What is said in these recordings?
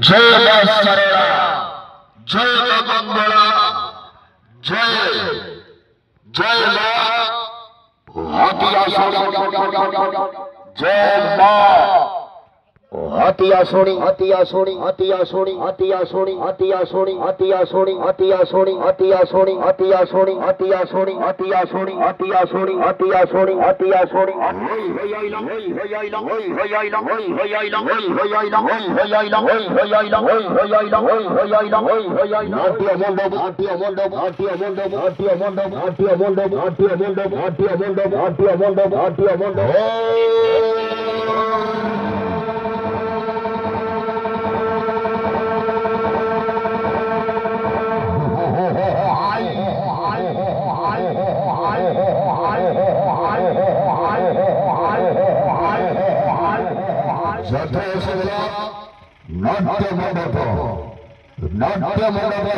जय मां सरला, जय मां मंगला, जय जय मां हटिया सोनी, जय मां हटिया सोनी, हटिया सोनी, हटिया सोनी, हटिया सोनी, हटिया सोनी, हटिया सोनी, हटिया सोनी, हटिया सोनी, हटिया सोनी, हटिया सोनी, हटिया सोनी, हटिया सोनी, हटिया सोनी, हटिया सोनी, हो आइला, हो आइला, हो आइला, हो आइला, हो आइला, हो आइला, हो आइला, हो आइला, हो आइला, हो आइला, हटिया मंडप, हटिया मंडप, हटिया मंडप, हटिया मंडप, हटिया मंडप, हटिया मंडप, हटिया मंडप, हटिया मंडप, हटिया मंडप। नाट्य मंडप, नाट्य मंडप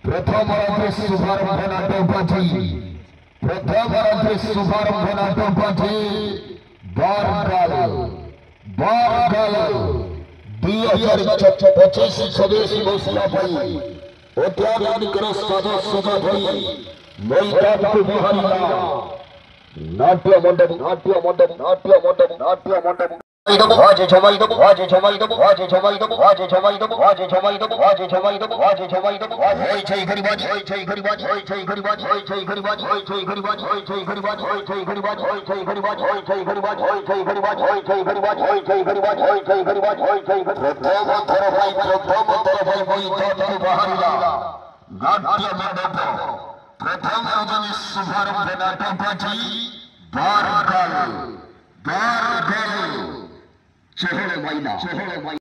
प्रथम रात्रि शुभारंभ नाटक, प्रथम रात्रि शुभारंभ नाटक बारगाल 2025 घोषणा पाई अत्याधुनिक साजा सजा भई मैदान को बिहारिया नाट्य मंडप, नाट्य मंडप, नाट्य मंडप, नाट्य मंडप। वाजे झमाई दो, वाजे झमाई दो, वाजे झमाई दो, वाजे झमाई दो, वाजे झमाई दो, वाजे झमाई दो, वाजे झमाई दो, होय छै गरीबाज, होय छै गरीबाज, होय छै गरीबाज, होय छै गरीबाज, होय छै गरीबाज, होय छै गरीबाज, होय छै गरीबाज, होय छै गरीबाज, होय छै गरीबाज, होय छै गरीबाज, होय छै गरीबाज, होय छै गरीबाज, होय छै गरीबाज, होय छै प्रथम तरफ मैदान बाहरिला नाट्य मंडप प्रथम रजनी शुभारंभ नाटक बारगाल चेहरे मैना, चेहरे मैना।